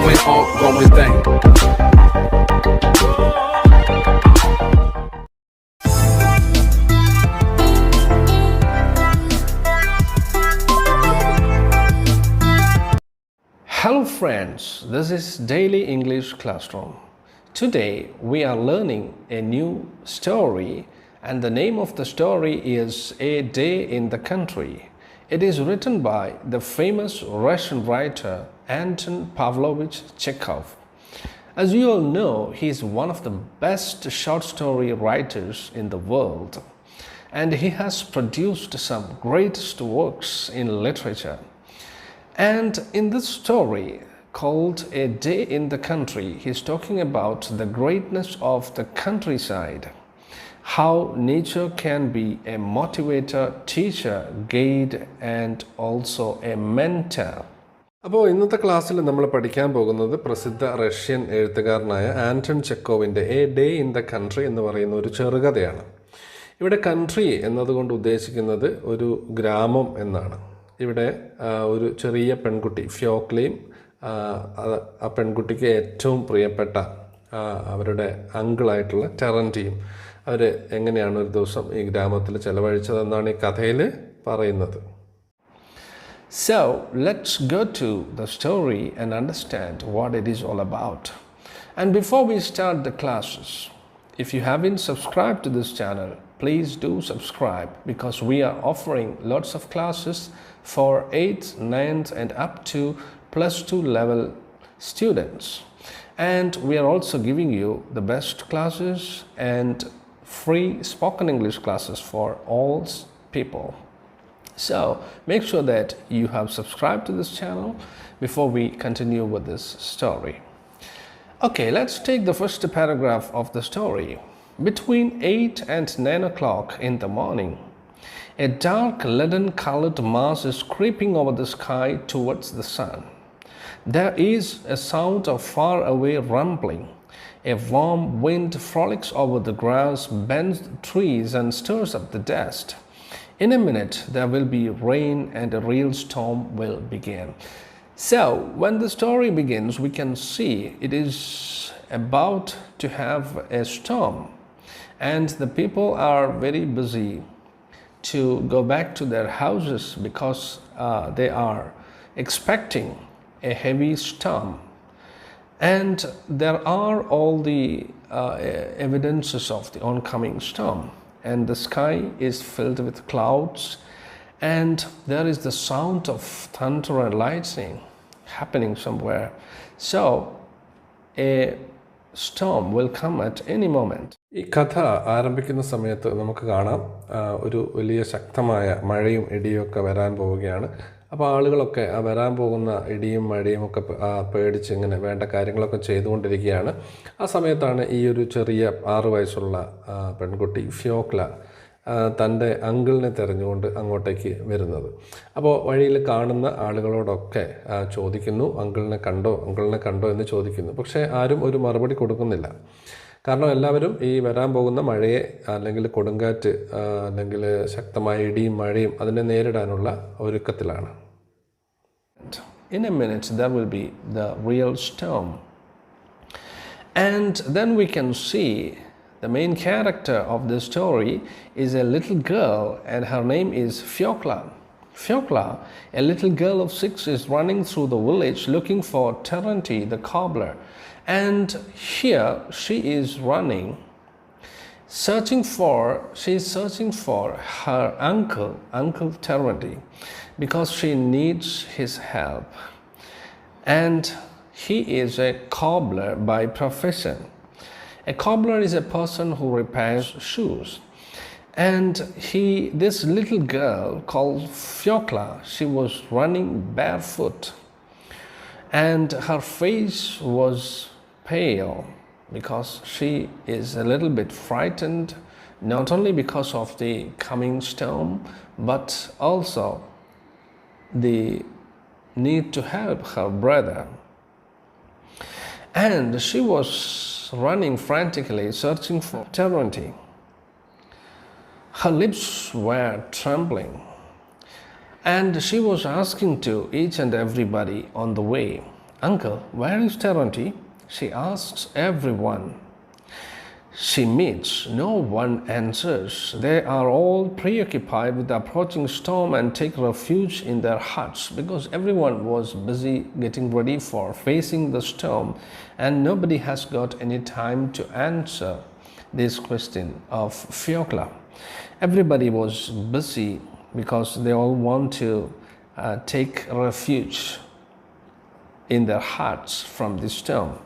going on, going thing. Hello friends, this is Daily English Classroom. Today we are learning a new story, and the name of the story is A Day in the Country. It is written by the famous Russian writer Anton Chekhov. As you all know, he is one of the best short story writers in the world, and he has produced some greatest works in literature. And in this story called A Day in the Country, he is talking about the greatness of the countryside, how nature can be a motivator, teacher, guide, and also a mentor. അപ്പോൾ ഇന്നത്തെ ക്ലാസ്സിൽ നമ്മൾ പഠിക്കാൻ പോകുന്നത് പ്രസിദ്ധ Russian എഴുത്തുകാരനായ Anton ചെക്കോവിൻ്റെ a day in the country എന്ന് പറയുന്ന ഒരു ചെറുകഥയാണ്. ഇവിടെ കൺട്രി എന്നതുകൊണ്ട് ഉദ്ദേശിക്കുന്നത് ഒരു ഗ്രാമം എന്നാണ്. ഇവിടെ ഒരു ചെറിയ പെൺകുട്ടി ഫ്യോക്ലയും ആ പെൺകുട്ടിക്ക് ഏറ്റവും പ്രിയപ്പെട്ട അവരുടെ അങ്കിളായിട്ടുള്ള ടെറൻറ്റിയും അവർ എങ്ങനെയാണ് ഒരു ദിവസം ഈ ഗ്രാമത്തിൽ ചെലവഴിച്ചതെന്നാണ് ഈ കഥയിൽ പറയുന്നത്. So let's go to the story and understand what it is all about. And before we start the classes, if you haven't subscribed to this channel, please do subscribe, because we are offering lots of classes for 8th, 9th and up to plus 2 level students. And we are also giving you the best classes and free spoken English classes for all people. So make sure that you have subscribed to this channel before we continue with this story. Okay, let's take the first paragraph of the story. Between 8 and 9 o'clock in the morning, a dark leaden-colored mass is creeping over the sky towards the sun. There is a sound of far-away rumbling. A warm wind frolics over the grass, bends the trees and stirs up the dust. In a minute, there will be rain and a real storm will begin. So, when the story begins, we can see it is about to have a storm, and the people are very busy to go back to their houses because they are expecting a heavy storm. And there are all the evidences of the oncoming storm, and the sky is filled with clouds, and there is the sound of thunder and lightning happening somewhere. So a storm will come at any moment. ഈ കഥ ആരംഭിക്കുന്ന സമയത്ത് നമുക്ക് കാണാം ഒരു വലിയ ശക്തമായ മഴയും ഇടിയും ഒക്കെ വരാൻ പോവുകയാണ്. അപ്പോൾ ആളുകളൊക്കെ ആ വരാൻ പോകുന്ന ഇടിയും മഴയും ഒക്കെ പേടിച്ച് ഇങ്ങനെ വേണ്ട കാര്യങ്ങളൊക്കെ ചെയ്തുകൊണ്ടിരിക്കുകയാണ്. ആ സമയത്താണ് ഈ ഒരു ചെറിയ 6 വയസ്സുള്ള പെൺകുട്ടി ഫ്യോക്ല തൻ്റെ അങ്കിളിനെ തിരഞ്ഞുകൊണ്ട് അങ്ങോട്ടേക്ക് വരുന്നത്. അപ്പോൾ വഴിയിൽ കാണുന്ന ആളുകളോടൊക്കെ ചോദിക്കുന്നു, അങ്കിളിനെ കണ്ടോ എന്ന് ചോദിക്കുന്നു. പക്ഷേ ആരും ഒരു മറുപടി കൊടുക്കുന്നില്ല. കാരണം എല്ലാവരും ഈ വരാൻ പോകുന്ന മഴയെ അല്ലെങ്കിൽ കൊടുങ്കാറ്റ് അല്ലെങ്കിൽ ശക്തമായ ഇടിയും മഴയും അതിനെ നേരിടാനുള്ള ഒരുക്കത്തിലാണ്. In a minute there will be the real storm. And then we can see the main character of the story is a little girl, and her name is Fyokla. Fyokla, a little girl of 6, is running through the village looking for Terenti the cobbler. And here she is running, she is searching for her uncle Terenti, because she needs his help. And he is a cobbler by profession. A cobbler is a person who repairs shoes. And this little girl called Fyokla, she was running barefoot, and her face was pale because she is a little bit frightened, not only because of the coming storm, but also the need to help her brother. And she was running frantically, searching for Terenti. Her lips were trembling, and she was asking to each and everybody on the way, Uncle, where is Terenti? She asks everyone she meets. No one answers. They are all preoccupied with the approaching storm and take refuge in their huts because everyone was busy getting ready for facing the storm, and nobody has got any time to answer this question of Fiokla. Everybody was busy because they all want to take refuge in their hearts from this storm.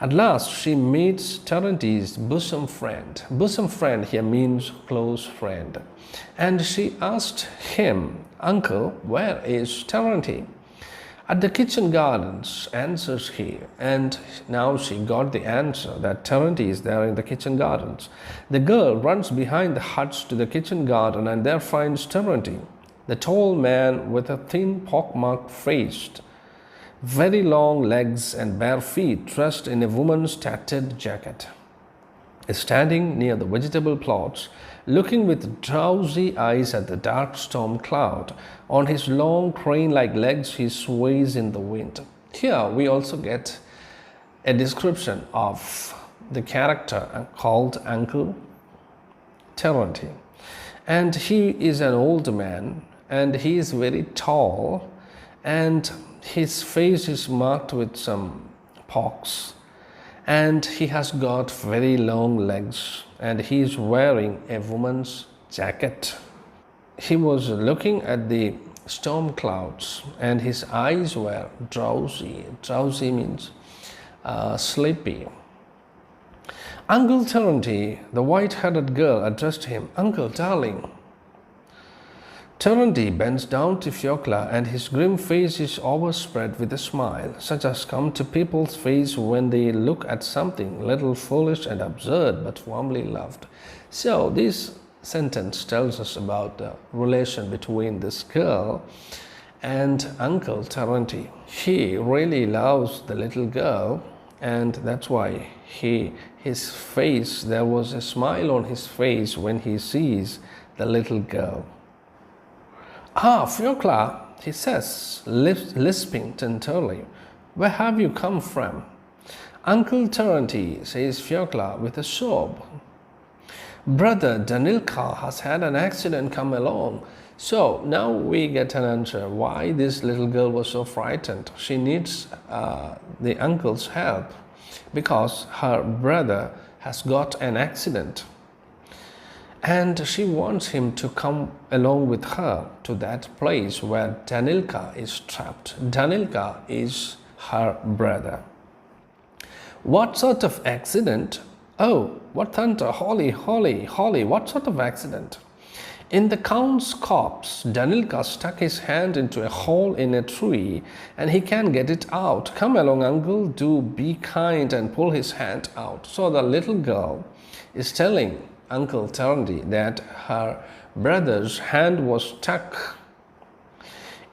At last, she meets Terenti's bosom friend. Bosom friend here means close friend. And she asked him, Uncle, where is Terenti? At the kitchen gardens, answers he. And now she got the answer that Terenti is there in the kitchen gardens. The girl runs behind the huts to the kitchen garden and there finds Terenti, the tall man with a thin pockmarked face, very long legs and bare feet, dressed in a woman's tattered jacket, is standing near the vegetable plots, looking with drowsy eyes at the dark storm cloud. On his long crane-like legs he sways in the wind. Here we also get a description of the character called Uncle Terenti. And he is an old man and he is very tall, and his face is marked with some pox, and he has got very long legs, and he is wearing a woman's jacket. He was looking at the storm clouds and his eyes were drowsy. Drowsy means sleepy. Uncle Terenti, the white-headed girl, addressed him, Uncle, darling. Terenti bends down to Fiokla and his grim face is overspread with a smile, such as come to people's face when they look at something little foolish and absurd but warmly loved. So this sentence tells us about the relation between this girl and Uncle Terenti. He really loves the little girl, and that's why his face, there was a smile on his face when he sees the little girl. Ah, Fiokla, he says, lisping tenderly, where have you come from? Uncle Terenti, says Fiokla with a sob. Brother Danilka has had an accident come along. So now we get an answer why this little girl was so frightened. She needs the uncle's help because her brother has got an accident. And she wants him to come along with her to that place where Danilka is trapped. Danilka is her brother. What sort of accident? Oh, what thunder, Holly, what sort of accident? In the Count's copse, Danilka stuck his hand into a hole in a tree and he can't get it out. Come along, uncle, do be kind and pull his hand out. So the little girl is telling Uncle Terenti that her brother's hand was stuck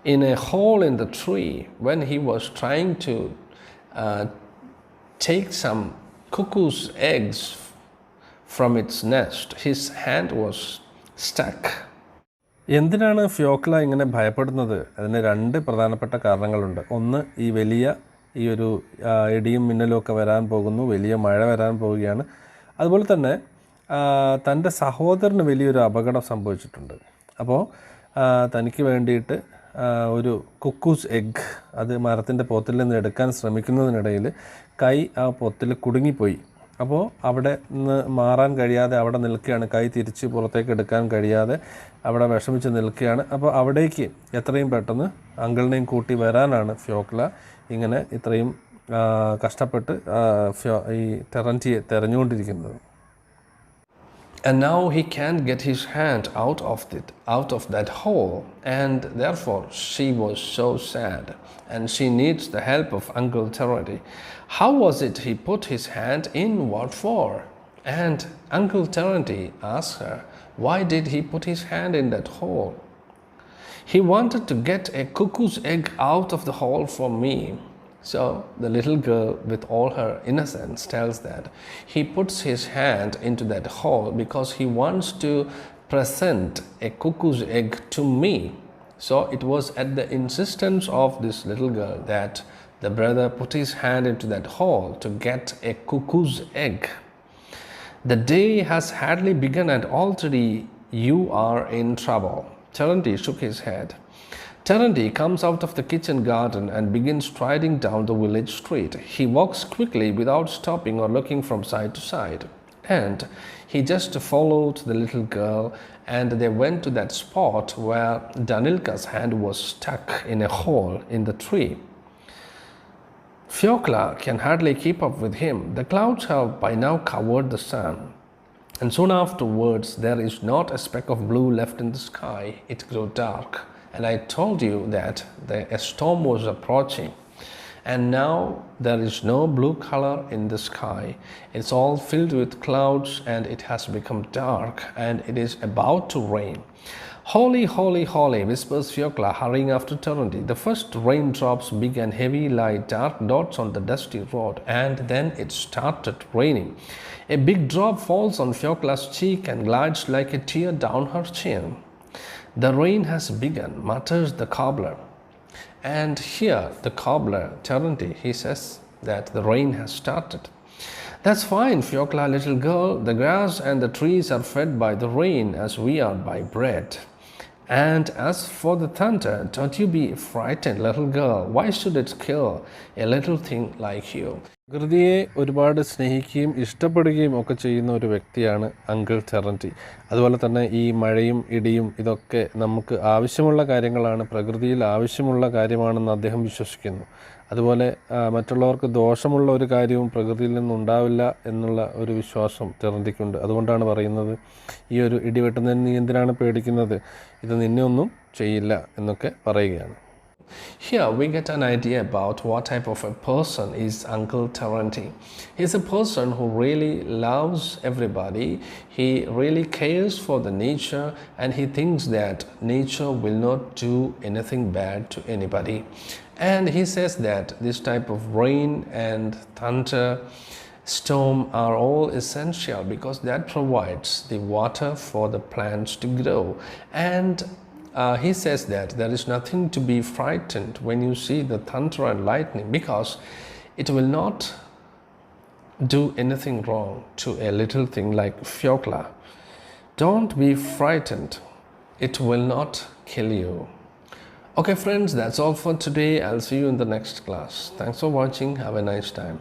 in a hole in the tree when he was trying to take some cuckoo's eggs from its nest. His hand was stuck. എന്തിനാണ് ഫിയോക്ല ഇങ്ങനെ ഭയപ്പെടുന്നത്? അതിന് രണ്ട് പ്രധാനപ്പെട്ട കാരണങ്ങളുണ്ട്. ഒന്ന്, ഈ വലിയ ഈ ഒരു ഇടിയും മിന്നലും ഒക്കെ വരാൻ പോകുന്നു, വലിയ മഴ വരാൻ പോവുകയാണ്. അതുപോലെ തന്നെ തൻ്റെ സഹോദരന് വലിയൊരു അപകടം സംഭവിച്ചിട്ടുണ്ട്. അപ്പോൾ തനിക്ക് വേണ്ടിയിട്ട് ഒരു കുക്കൂസ് എഗ് അത് മരത്തിൻ്റെ പൊത്തിൽ നിന്ന് എടുക്കാൻ ശ്രമിക്കുന്നതിനിടയിൽ കൈ ആ പൊത്തിൽ കുടുങ്ങിപ്പോയി. അപ്പോൾ അവിടെ നിന്ന് മാറാൻ കഴിയാതെ അവിടെ നിൽക്കുകയാണ്. കൈ തിരിച്ച് പുറത്തേക്ക് എടുക്കാൻ കഴിയാതെ അവിടെ വിഷമിച്ച് നിൽക്കുകയാണ്. അപ്പോൾ അവിടേക്ക് എത്രയും പെട്ടെന്ന് അങ്കിളിനെയും കൂട്ടി വരാനാണ് ഫിയോക്ല ഇങ്ങനെ ഇത്രയും കഷ്ടപ്പെട്ട് ഈ ടെറൻറ്റിയെ തെരഞ്ഞുകൊണ്ടിരിക്കുന്നത്. And now he can't get his hand out of that hole, and therefore she was so sad, and she needs the help of Uncle Terenti. How was it he put his hand in? What for? And Uncle Terenti asked her, why did he put his hand in that hole? He wanted to get a cuckoo's egg out of the hole for me. So the little girl, with all her innocence, tells that he puts his hand into that hole because he wants to present a cuckoo's egg to me. So it was at the insistence of this little girl that The brother put his hand into that hole to get a cuckoo's egg. The day has hardly begun and already you are in trouble. Terenti shook his head. Terenti comes out of the kitchen garden and begins striding down the village street. He walks quickly without stopping or looking from side to side. And he just followed the little girl, and they went to that spot where Danilka's hand was stuck in a hole in the tree. Fiokla can hardly keep up with him. The clouds have by now covered the sun, and soon afterwards there is not a speck of blue left in the sky. It grew dark, and I told you that a storm was approaching. And now there is no blue color in the sky. It's all filled with clouds, and it has become dark, and it is about to rain. Holy, holy, holy, whispers Fiokla, hurrying after Terenti. The first raindrops, big and heavy, lie dark dots on the dusty road, and then it started raining. A big drop falls on Fiokla's cheek and glides like a tear down her chin. The rain has begun, mutters the cobbler. And here the cobbler, Terenti, he says that the rain has started. That's fine, Fiokla, little girl. The grass and the trees are fed by the rain as we are by bread. And as for the thunder, don't you be frightened, little girl. Why should it kill a little thing like you? പ്രകൃതിയെ ഒരുപാട് സ്നേഹിക്കുകയും ഇഷ്ടപ്പെടുകയും ഒക്കെ ചെയ്യുന്ന ഒരു വ്യക്തിയാണ് uncle Terenty. അതുപോലെ തന്നെ ഈ മഴയും ഇടിയും ഇതൊക്കെ നമുക്ക് ആവശ്യമുള്ള കാര്യങ്ങളാണ്, പ്രകൃതിയിൽ ആവശ്യമുള്ള കാര്യമാണെന്ന് അദ്ദേഹം വിശ്വസിക്കുന്നു. അതുപോലെ മറ്റുള്ളവർക്ക് ദോഷമുള്ള ഒരു കാര്യവും പ്രകൃതിയിൽ നിന്നുണ്ടാവില്ല എന്നുള്ള ഒരു വിശ്വാസം ടെറൻറ്റിക്കുണ്ട്. അതുകൊണ്ടാണ് പറയുന്നത്, ഈ ഒരു ഇടി വെട്ടുന്നതിന് നീ എന്തിനാണ് പേടിക്കുന്നത്, ഇത് നിന്നെ ഒന്നും ചെയ്യില്ല എന്നൊക്കെ പറയുകയാണ്. Here we get an idea about what type of a person is Uncle Terenti. He's a person who really loves everybody. He really cares for the nature, and he thinks that nature will not do anything bad to anybody. And he says that this type of rain and thunder, storm are all essential because that provides the water for the plants to grow. And he says that there is nothing to be frightened when you see the thunder and lightning, because it will not do anything wrong to a little thing like Fiokla. Don't be frightened. It will not kill you. Okay friends, that's all for today. I'll see you in the next class. Thanks for watching. Have a nice time.